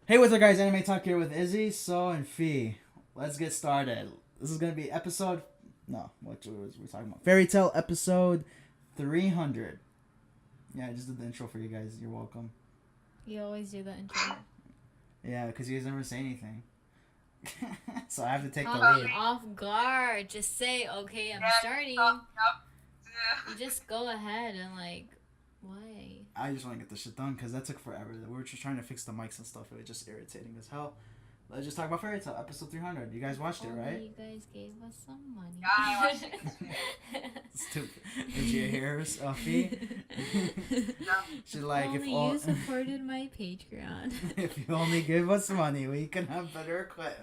Hey, what's up, guys? Anime Talk here with Izzy, So, and Fee. Let's get started. This is gonna be episode. No, what was we talking about? Fairy Tale episode 300. Yeah, I just did the intro for you guys. You're welcome. You always do the intro. Yeah, because you guys never say anything. So I have to take the Caught me lead. off guard. Just say, okay, I'm starting. You just go ahead and why? I just want to get this shit done because that took forever. We were just trying to fix the mics and stuff. It was just irritating as hell. Let's just talk about Fairy Tale episode 300. You guys watched it, right? You guys gave us some money. Yeah, I watched it. Stupid. Did you hear her, Fee? She's like, if only you supported my Patreon. if you only give us money, we can have better equipment.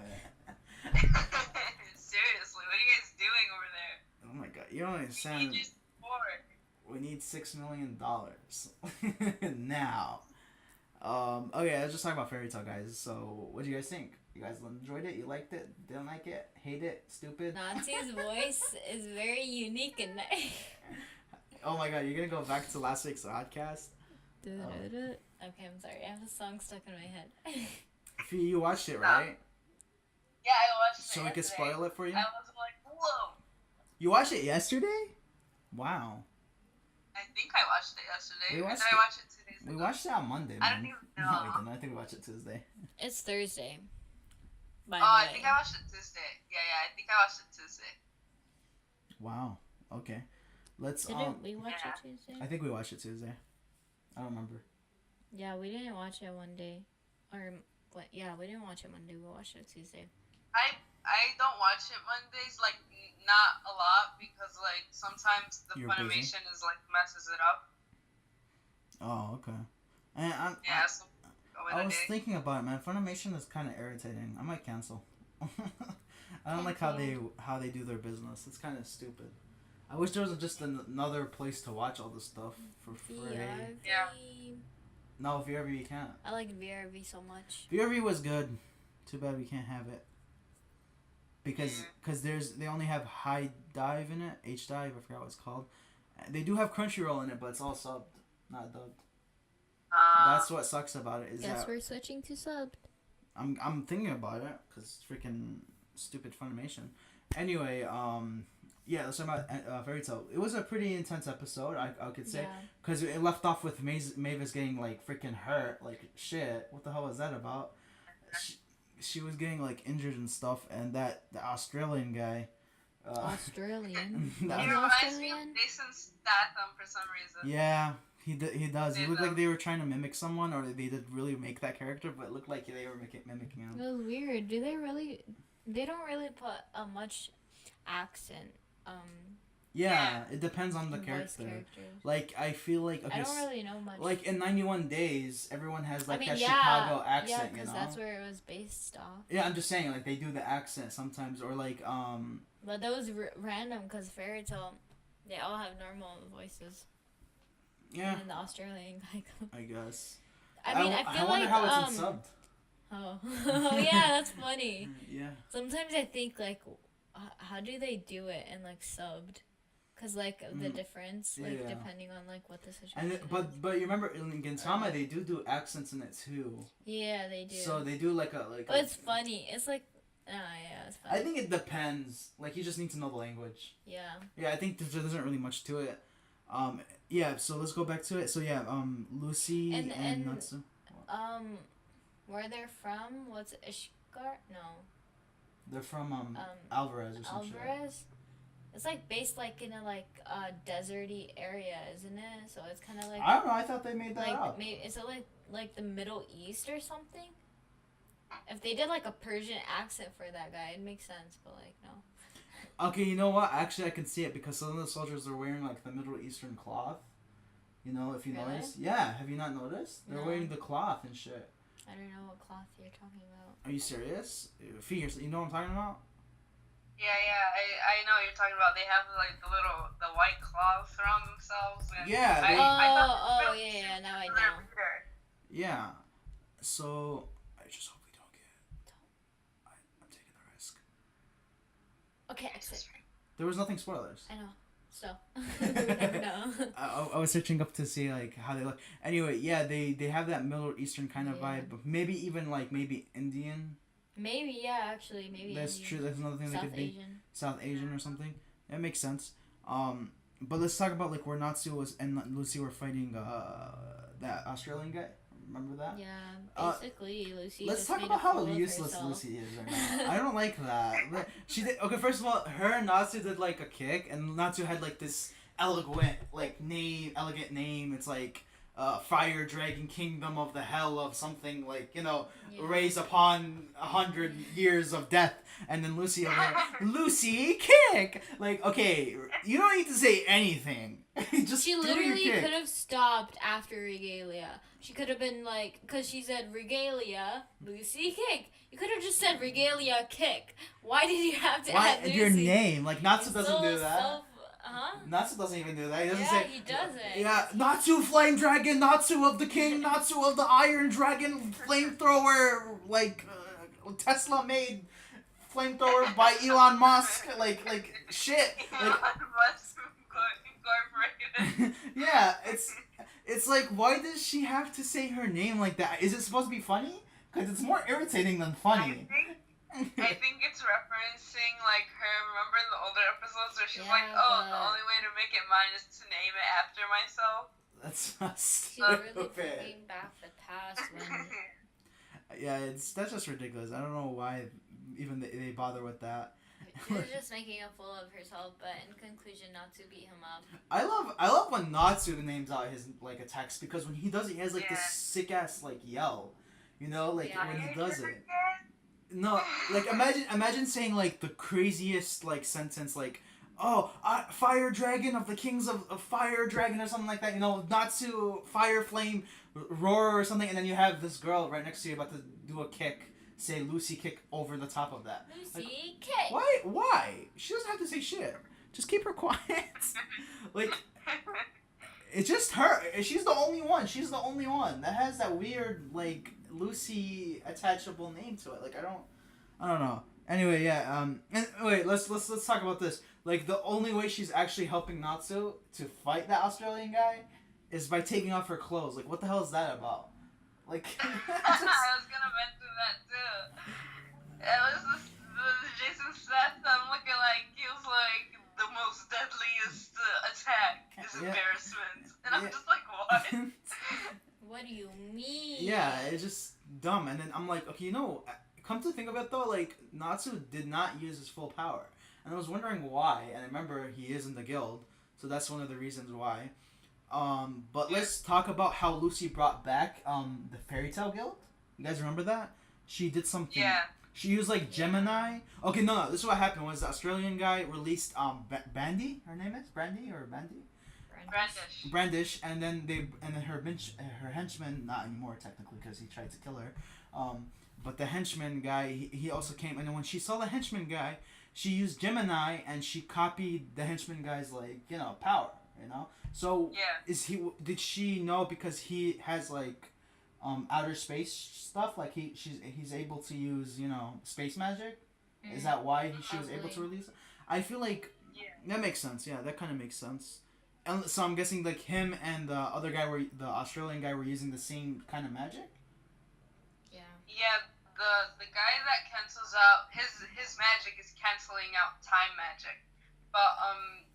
Seriously, what are you guys doing over there? Oh my god, you don't understand. You need your support. We need $6 million now. Okay, let's just talk about Fairy Tale, guys. So, what do you guys think? You guys enjoyed it? You liked it? Didn't like it? Hate it? Stupid? Nancy's voice is very unique and nice. Oh my god, you're gonna go back to last week's podcast? Okay, I'm sorry. I have a song stuck in my head. Fee, you watched it, right? Yeah, I watched it. So we can spoil it for you? I was like, whoa. You watched it yesterday? Wow. I think I watched it yesterday. We Or watched did I watch it 2 days ago? We watched it on Monday, man. I don't even No, know. we didn't. I think we watched it Tuesday. It's Thursday. By Oh, the I way. think I watched it Tuesday. Yeah, I think I watched it Tuesday. Wow. Okay. Let's Didn't we watch yeah. it Tuesday? I think we watched it Tuesday. I don't remember. Yeah, we didn't watch it one day. Or, what? Yeah, we didn't watch it Monday. We watched it Tuesday. I don't watch it Mondays, like, not a lot, because, like, sometimes the You're busy? Funimation is, like, messes it up. Oh, okay. And Yeah, so go with I a was day. thinking about it, man. Funimation is kind of irritating. I might cancel. I don't like how they do their business. It's kind of stupid. I wish there was just another place to watch all this stuff for free. VRV. Yeah. No, VRV you can't. I like VRV so much. VRV was good. Too bad we can't have it. Because they only have High Dive in it, H Dive, I forgot what it's called. They do have Crunchyroll in it, but it's all subbed, not dubbed. That's what sucks about it. Guess we're switching to subbed. I'm thinking about it because freaking stupid Funimation. Anyway, yeah, let's talk about Fairy Tail. It was a pretty intense episode, I could say, because it left off with Mavis getting like freaking hurt, like shit. What the hell was that about? She was getting like injured and stuff, and the Australian guy. Australian. He that- reminds me of Jason Statham for some reason. yeah, he does. He Did looked though. like they were trying to mimic someone, or they did really make that character, but it looked like they were mimicking him. It was weird. They don't really put much accent. Yeah, it depends on the voice character. characters. Like I feel like I don't really know much. like in 91 Days, everyone has like that yeah, Chicago accent, yeah, you because know. that's where it was based off. Yeah, I'm just saying, like they do the accent sometimes, or like But that was random because Fairy Tale, they all have normal voices. yeah, And then the Australian guy. I guess. I mean, I feel wonder like how it's in subbed. Oh, oh yeah, that's funny. Yeah. Sometimes I think like, how do they do it in like subbed? Cause like the difference, like Yeah. depending on like what the situation And is. but you remember in Gintama they do accents in it too. Yeah, they do. So they do like a like. But it's funny. It's like, yeah, it's funny. I think it depends. Like you just need to know the language. Yeah. Yeah, I think there isn't really much to it. Yeah. So let's go back to it. So yeah, Lucy and Natsu. Where they're from? What's it, Ishgar? No. They're from Alvarez or some shit. Alvarez. It's like based like in a like deserty area, isn't it? So it's kind of like I don't know. I thought they made that like up. maybe is it like the Middle East or something? If they did like a Persian accent for that guy, it'd make sense. But like no. Okay, you know what? Actually, I can see it because some of the soldiers are wearing like the Middle Eastern cloth. You know, if you Really? notice. Yeah. Have you not noticed? They're No. wearing the cloth and shit. I don't know what cloth you're talking about. Are you serious? Fee, you know what I'm talking about? Yeah, I know what you're talking about. They have like the white cloth around themselves. And Yeah, I they- thought Yeah. Now I their know. leader. Yeah. So I just hope we don't get. I'm taking the risk. Okay, exit. There was nothing spoilers. I know. So we never know. I was searching up to see like how they look. Anyway, yeah, they have that Middle Eastern kind of Yeah. vibe. Maybe even like maybe Indian. Maybe, yeah, actually, maybe That's Indian. true. That's another thing they South could be. Asian. South Asian or something. That makes sense. But let's talk about like where Natsu was and Lucy were fighting that Australian guy. Remember that? Yeah, basically, Lucy. Let's just talk made about a how fool of useless herself. Lucy is right now. I don't like that. But she did okay. First of all, her and Natsu did like a kick, and Natsu had like this elegant name. It's like Fire Dragon Kingdom of the Hell of something like Yeah. raised upon 100 years of death. And then Lucy over there, Lucy kick. Like okay, you don't need to say anything. Just She do your literally kick. could have stopped after Regalia. She could have been like, because she said Regalia, Lucy kick. You could have just said Regalia kick. Why did you have to Why add Lucy? your name? Like Natsu doesn't So do that. huh? Natsu doesn't even do that. He doesn't Yeah, say. he doesn't. Yeah, Natsu Flame Dragon, Natsu of the King, Natsu of the Iron Dragon, flamethrower, like Tesla made flamethrower by Elon Musk, like shit. Elon Musk Incorporated. Yeah, it's like why does she have to say her name like that? Is it supposed to be funny? Because it's more irritating than funny. I think it's referencing like her. Remember in the older episodes where she's Yeah, like, "Oh, the but- only way to make it mine is to name it after myself." That's so She's really stupid. bringing back the past when. Yeah, that's just ridiculous. I don't know why even they bother with that. She was just making a fool of herself, but in conclusion, not to beat him up. I love when Natsu names out his like attacks because when he does it, he has like Yeah. this sick ass like yell, like Yeah. when he does it. No, like imagine saying like the craziest like sentence like, oh, Fire Dragon of the Kings of Fire Dragon or something like that. Natsu Fire Flame Roar or something, and then you have this girl right next to you about to do a kick. Say Lucy kick over the top of that. Lucy kick. Why? She doesn't have to say shit. Just keep her quiet. Like, it's just her. She's the only one. She's the only one that has that weird like Lucy attachable name to it. Like I don't know. Anyway, yeah. And wait, let's talk about this. Like the only way she's actually helping Natsu to fight that Australian guy is by taking off her clothes. Like what the hell is that about? Like. I was gonna mention that too. It was the Jason Statham looking like he was like the most deadliest attack is Yeah. embarrassment, and I'm Yeah. just like, what? What do you mean? Yeah, it's just dumb. And then I'm like, okay, come to think of it though, like Natsu did not use his full power, and I was wondering why. And I remember he is in the guild, so that's one of the reasons why. But let's talk about how Lucy brought back the Fairy Tale Guild. You guys remember that? She did something. Yeah. She used like Gemini. Okay, no. This is what happened. Was the Australian guy released Bandy? Her name is Brandy or Bandy? Brandish. Brandish, and then her henchman, not anymore technically because he tried to kill her. But the henchman guy, he also came, and then when she saw the henchman guy, she used Gemini and she copied the henchman guy's power. So Yeah. did she know because he has like outer space stuff, like he's able to use space magic? Is that why she was able to Probably. release it? I feel like Yeah. that makes sense. Yeah, that kind of makes sense. And so I'm guessing like him and the other guy the Australian guy were using the same kind of magic. Yeah. Yeah, the guy that cancels out his magic is canceling out time magic, but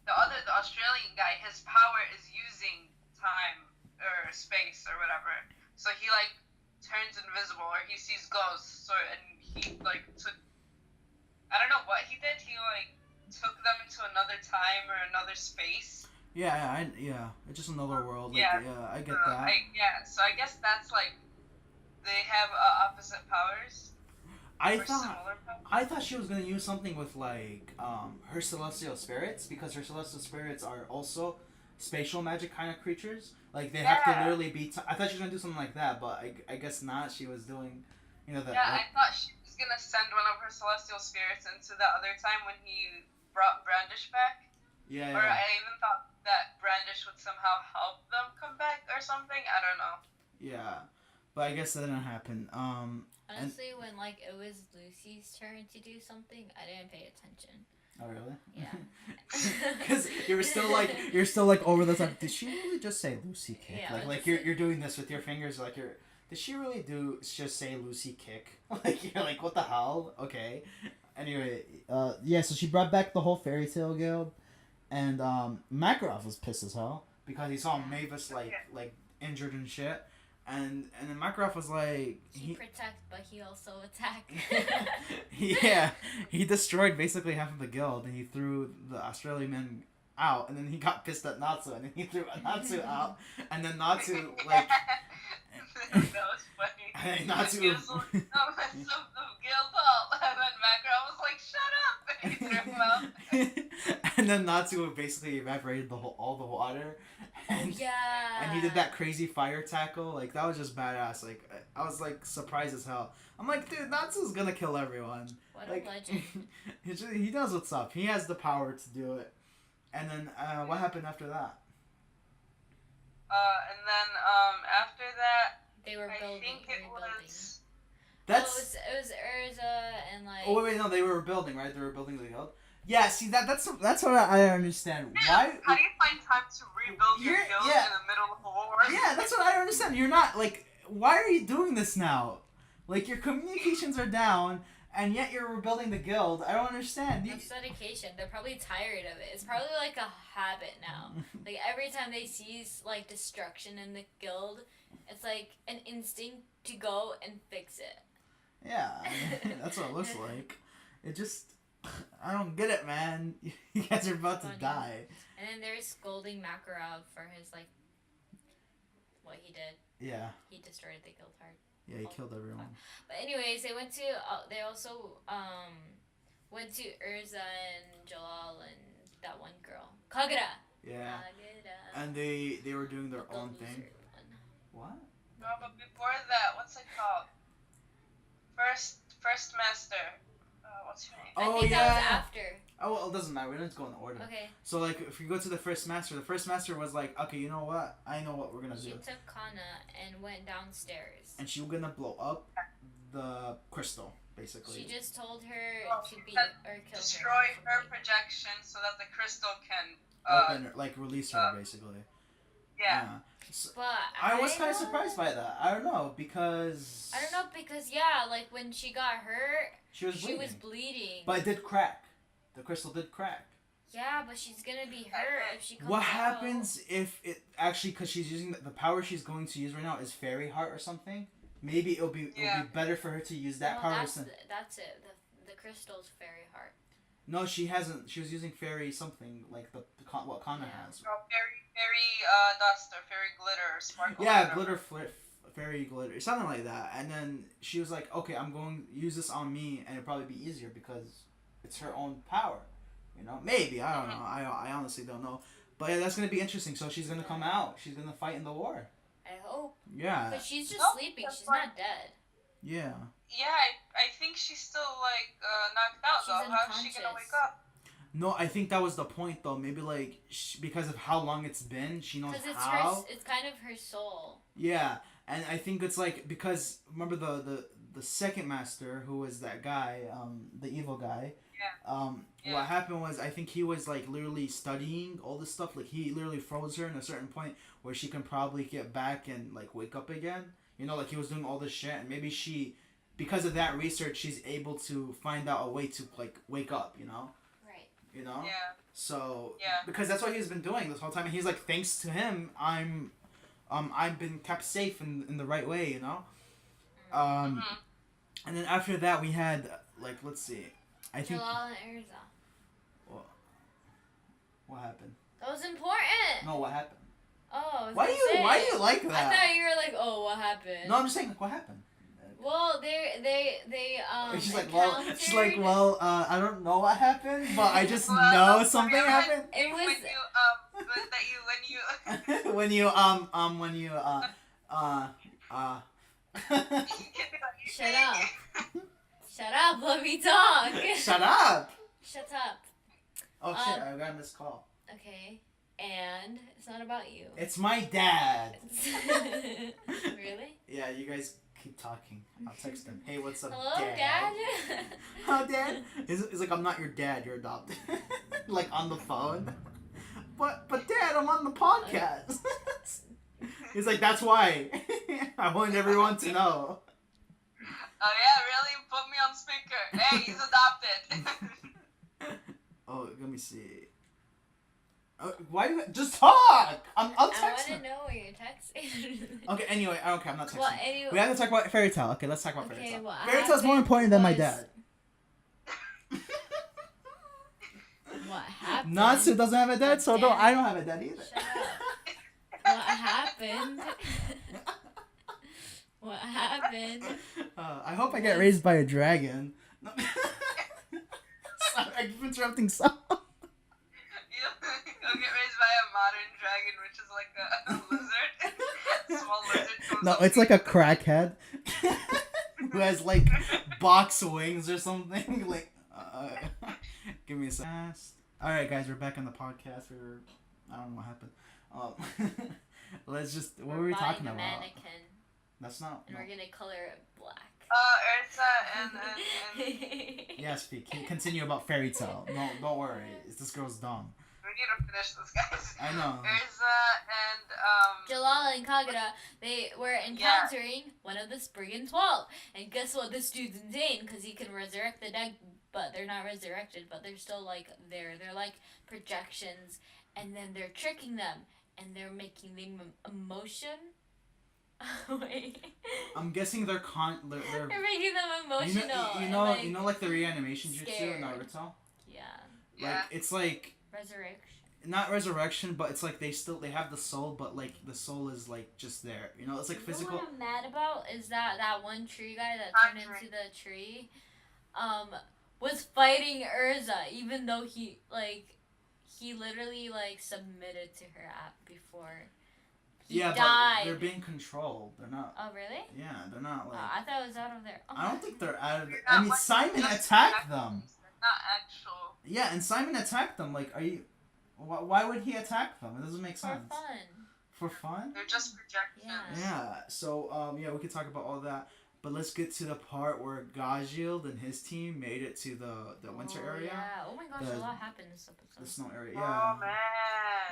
the Australian guy, his power is using time or space or whatever. So he like turns invisible or he sees ghosts. So and he like took, I don't know what he did. He like took them into another time or another space. Yeah, it's just another world. Like, Yeah. yeah, I get that. So I guess that's like they have opposite powers. I Or thought similar powers. I thought she was gonna use something with like her celestial spirits, because her celestial spirits are also spatial magic kind of creatures. Like they have to Yeah. literally be. I thought she was gonna do something like that, but I guess not. She was doing, that. Yeah, I thought she was gonna send one of her celestial spirits into that other time when he brought Brandish back. Yeah. Or I even thought that Brandish would somehow help them come back or something. I don't know. Yeah, but I guess that didn't happen. Honestly, when like it was Lucy's turn to do something, I didn't pay attention. Oh really? Yeah. Because you're still like over the top. Did she really just say Lucy kick? Yeah, like you're doing this with your fingers like you're. Did she really just say Lucy kick? Like you're like what the hell? Okay. Anyway, yeah. So she brought back the whole fairy tale guild, and Makarov was pissed as hell because he saw Mavis like injured and shit. And then Makarov was like He protect, but he also attack. yeah, he destroyed basically half of the guild, and he threw the Australian men out, and then he got pissed at Natsu, and then he threw Natsu out, and then Natsu like that was funny. Natsu He was like, oh, it's the guild hall, and then Macron was like, shut up, and he threw him out. and then Natsu basically evaporated all the water, and Yeah. and he did that crazy fire tackle. Like that was just badass. Like I was like surprised as hell. I'm like, dude, Natsu's gonna kill everyone. What Like, a legend. he knows what's up. He has the power to do it. And then what happened after that? And then after that, They were I building. think it was. That's it was Urza and like. oh wait no, they were building, right? They were building the guild. Yeah, see that's what I understand. Why? How do you find time to rebuild your You're- guild yeah. in the middle of a war? Yeah, that's what I don't understand. You're not like, why are you doing this now? Like your communications are down, and yet you're rebuilding the guild. I don't understand. That's dedication. They're probably tired of it. It's probably like a habit now. Like every time they see like destruction in the guild, it's like an instinct to go and fix it. Yeah, that's what it looks like. It just, I don't get it, man. You guys are about to Funny. die. And then they're scolding Makarov for his like what he did. Yeah, He destroyed the guild hard. yeah, he killed everyone. But anyways, they went to. They also went to Urza and Jalal and that one girl, Kagura. Yeah, Kagura. and they were doing their The own loser thing. one. What? No, but before that, what's it called? First master. What's her name? I Oh, think that was yeah. after. Oh well, it doesn't matter. We don't have to go in order. Okay. So like, if you go to the first master was like, okay, you know what? I know what we're gonna She do, took Kana and went downstairs. and she was gonna blow up the crystal, basically. She just told her Oh, to beat and or kill Destroy her. her projection so that the crystal can. Open her, like release her, basically. Yeah. So, But I was kind of don't- surprised by that. I don't know because I don't know because yeah, like when she got hurt, she was she bleeding, was bleeding. but it did crack. The crystal did crack. Yeah, but she's gonna be hurt if she comes What out. happens if it actually, because she's using the power she's going to use right now is fairy heart or something? Maybe it'll be better for her to use that No, power. that's it. The crystal's fairy heart. No, she hasn't. She was using fairy something like what Kana Yeah. has. Oh, fairy dust or fairy glitter or sparkle. Yeah, fairy glitter, something like that. And then she was like, "Okay, I'm going to use this on me, and it'll probably be easier because it's her own power." You know, maybe I don't know. I honestly don't know. But yeah, that's gonna be interesting. So she's gonna come out. She's gonna fight in the war. I hope. Yeah. But she's just Nope, sleeping. that's She's fine. not dead. Yeah. Yeah, I think she's still like knocked out She's though. How's she gonna unconscious. wake up? No, I think that was the point though. Maybe like because of how long it's been, she knows Because it's how. it's kind of her soul. Yeah, and I think it's like because remember the second master who was that guy, the evil guy. Yeah. Yeah. What happened was I think he was like literally studying all this stuff. Like he literally froze her in a certain point where she can probably get back and like wake up again. You know, like he was doing all this shit, and maybe she, because of that research, she's able to find out a way to like wake up. You know. Right. You know. Yeah. So. Yeah. Because that's what he's been doing this whole time, and he's like, thanks to him, I've been kept safe in the right way. You know. Mhm. And then after that we had like let's see, I think. Jalal and Urza. What happened? That was important. No, what happened? Oh. I was Why do gonna you say. why do you like I that? thought you were like, oh, what happened? No, I'm just saying like what happened. Well, they And she's like, well, encountered- I don't know what happened, but I just Well, know something when- happened. It was. when you Shut up. Shut up. Let me talk. Shut up! Shut up. Oh shit! I got this call. Okay. And it's not about you. It's my dad. Really? Yeah, you guys keep talking. I'll text him. Hey, what's up, Hello, Dad? Dad. Oh, Dad. He's like, I'm not your dad. You're adopted. Like on the phone. But Dad, I'm on the podcast. He's like, that's why. I want everyone to know. Oh yeah, really? Put me on speaker. Hey, he's adopted. Oh, let me see. Why do you just talk? I'll I text want to him. know what you're texting. Okay, anyway, okay, I'm not texting. Well, anyway. We have to talk about Fairy Tail. Okay, let's talk about Fairy Okay, Tail. what Fairy Tail's more important than my was- dad. What happened? Natsu doesn't have a dad, so Dad. I don't have a dad either. Shut What happened? What happened? I hope I get raised by a dragon. No. Sorry, I keep interrupting Sam. You'll get raised by a modern dragon, which is like a lizard. Small lizard. Comes No, up it's to like you. a crackhead who has like box wings or something. Like, give me a second. All right, guys, we're back on the podcast. I don't know what happened. Let's just. What were we talking buying a about? mannequin, That's not. and No. we're gonna color it black. Ursa and Yes, Fee. Continue about Fairy Tail. No, don't worry. This girl's dumb. we need to finish this, guys. I know. Ursa and Jalala and Kagura, they were encountering one of the Spriggan 12. And guess what? This dude's insane because he can resurrect the dead, but they're not resurrected, but they're still like there. They're like projections, and then they're tricking them, and they're making them emotion. Wait. I'm guessing they're They're making them emotional. you know, like the reanimation jutsu in scared. Naruto. Yeah. Yeah. Like it's like Resurrection. not resurrection, but it's like they have the soul, but like the soul is like just there. You know, it's like physical. What I'm mad about is that one tree guy that turned into the tree, was fighting Urza, even though he literally like submitted to her app before. He Yeah, died. but they're being controlled. They're not. Oh really? Yeah, they're not like. I thought it was out of there. Oh. I don't think they're out of. You're I not mean, like Simon just attacked actors, them. they're not actual. Yeah, and Simon attacked them. Like, are you? Why would he attack them? It doesn't make For sense. fun. For fun? They're just projections. Yeah. So yeah, we could talk about all that, but let's get to the part where Gajild and his team made it to the winter area, Yeah. Oh my gosh, The- a lot happened in this episode. the snow area. Oh Yeah. man.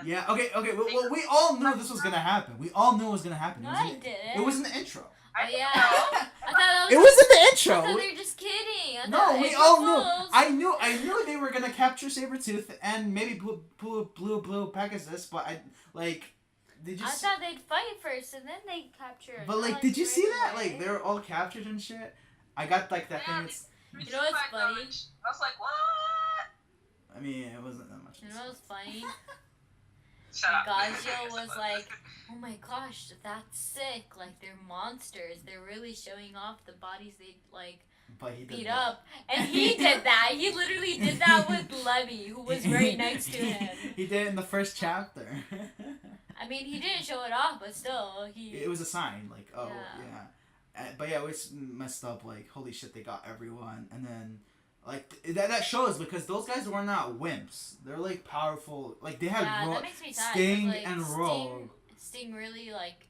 Yeah. Okay. Well, we all knew this was gonna happen. We all knew it was gonna happen. No, It I was in- didn't. It was in the intro. Oh yeah. know. I thought that It was. was in the I thought intro. they were just kidding. I No, thought we April all knew. Fools. I knew they were gonna capture Sabretooth and maybe blue Pegasus, but did you? I See, thought they'd fight first and then they'd capture. but not, did you right see that? away. Like they were all captured and shit. I got like that Yeah, thing. It's, You know what's funny? I was like, what? I mean, it wasn't that much. You know what's funny? Shut up. Gazio was like, oh my gosh, that's sick. Like, they're monsters. They're really showing off the bodies they, like, But he did beat that. up. And he did that. He literally did that with Levy, who was right next to him. He did it in the first chapter. I mean, he didn't show it off, but still, he... It was a sign, like, oh, Yeah. yeah. But yeah, it was messed up, like, holy shit, they got everyone. And then, like, that shows because those guys were not wimps. They're, like, powerful. Like, they had that makes me sad. 'cause, Sting like, and Rogue. Sting really, like,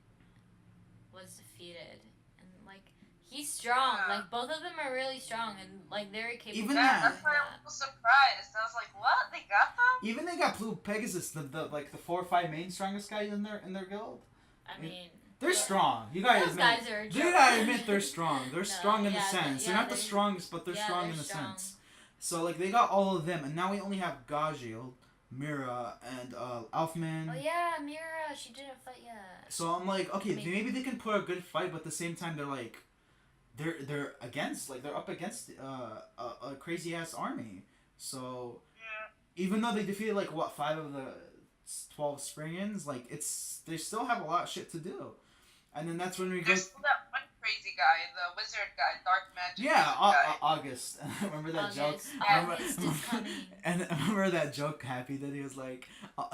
was defeated. And, like, he's strong. Yeah. Like, both of them are really strong and, like, very capable. Even Yeah, that. that's why I was surprised. I was like, what? They got them? Even they got Blue Pegasus, the 4 or 5 main strongest guys in their guild. I mean... They're strong. You gotta Those admit. guys are a You joke. gotta admit they're strong. They're No, strong in the yeah, sense. They're yeah, not the they're- strongest, but they're yeah, strong they're in the strong. sense. So like they got all of them, and now we only have Gajiel, Mira, and Elfman. Oh yeah, Mira, she didn't fight yet. So I'm like, okay, Maybe. maybe they can put a good fight, but at the same time they're like, they're up against a crazy ass army. So Yeah. even though they defeated like 5 of the 12 Springans, like they still have a lot of shit to do. And then that's when we go. There's still that one crazy guy, the wizard guy, dark magic Yeah, guy. August. Remember that joke? August. Remember, August is coming. and remember that joke, Happy, that he was like,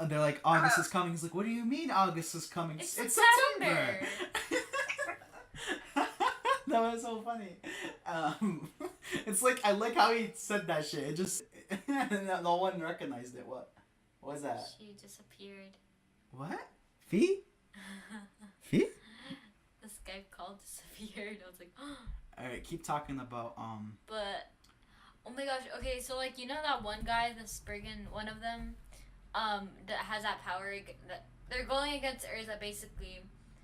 they're like, August is coming. He's like, what do you mean August is coming? It's September. That was so funny. It's like, I like how he said that shit. It just, no one recognized it. What was that? She disappeared. What? Fee? Fee? This Skype call disappeared. I was like, All right, keep talking about but oh my gosh. Okay, so like you know that one guy, the Spriggan, one of them, that has that power. That they're going against Urza basically.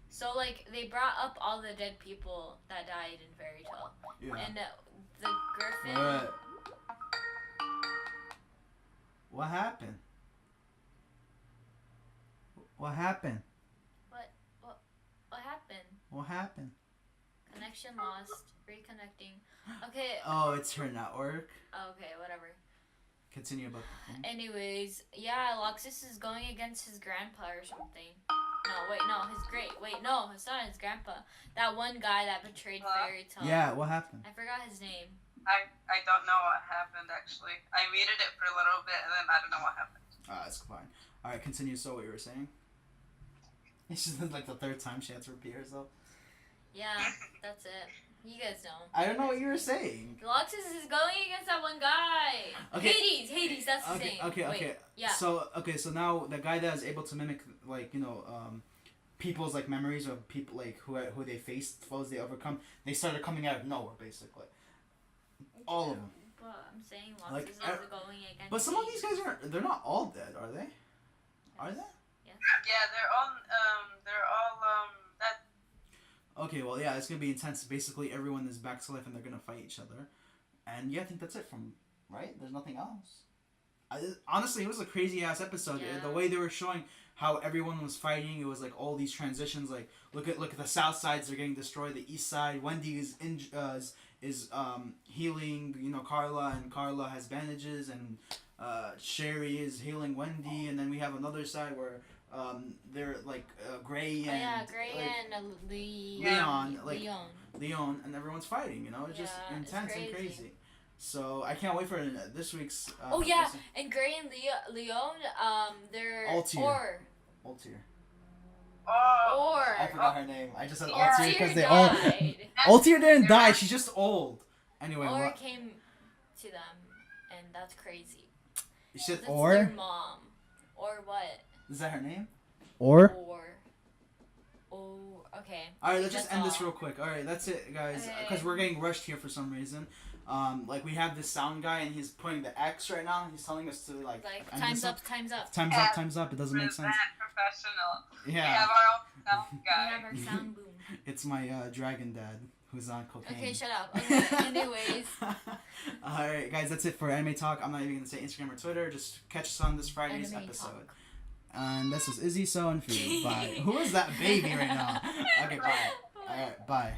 So like they brought up all the dead people that died in Fairy Tale, yeah. and the Griffin. What happened? What happened? What happened? What happened? Connection lost. Reconnecting. Okay. Oh, it's her network. Okay, whatever. Continue about the thing. Anyways, yeah, Loxus is going against his grandpa or something. No, wait, no, no, it's not his grandpa. That one guy that betrayed Fairy Tale. Yeah, what happened? I forgot his name. I don't know what happened actually. I muted it for a little bit and then I don't know what happened. That's fine. All right, continue. So what you were saying? It's just like the third time she had to repeat herself. Yeah, that's it. You guys know. I don't know what you were saying. Loxus is going against that one guy. Okay. Hades, that's his name. Okay. Wait, yeah. So now the guy that is able to mimic like people's like memories of people like who they faced, foes they overcome, they started coming out of nowhere basically. All of them. But I'm saying Loxus Like, is going against. But some of these guys they're not all dead, are they? Are they? Yes. Yeah, they're all dead. Okay, well, yeah, it's gonna be intense. Basically, everyone is back to life, and they're gonna fight each other. And yeah, I think that's it. Right? There's nothing else. Honestly, it was a crazy ass episode. Yeah. The way they were showing how everyone was fighting, it was like all these transitions. Like look at the south sides; they're getting destroyed. The east side, Wendy is healing. Carla, and Carla has bandages, and Sherry is healing Wendy, and then we have another side where. They're like Gray and Leon, and everyone's fighting. It's just intense and crazy. So I can't wait for this week's. And Gray and Leon, they're Altair. Oh. I forgot her name. I just said Yeah. Altair because they all. died. Altair didn't die. She's just old. Anyway, Or what? came to them, and that's crazy. You said It's or? their mom. Or what? Is that her name? Or. Oh, okay. Alright, let's just That's end this all. real quick. Alright, that's it, guys. Okay. Because we're getting rushed here for some reason. Like, we have this sound guy, and he's pointing the X right now. He's telling us to, like end time's this up. Time's up. It doesn't make sense. Professional. We Yeah. have our own sound We guy. have our sound boom. It's my dragon dad who's on cocaine. Okay, shut up. Okay, anyways. Alright, guys, that's it for Anime Talk. I'm not even going to say Instagram or Twitter. Just catch us on this Friday's Anime episode. Talk. And this is Izzy So and Fu. Bye. Who is that baby right now? Okay, bye. Alright, bye.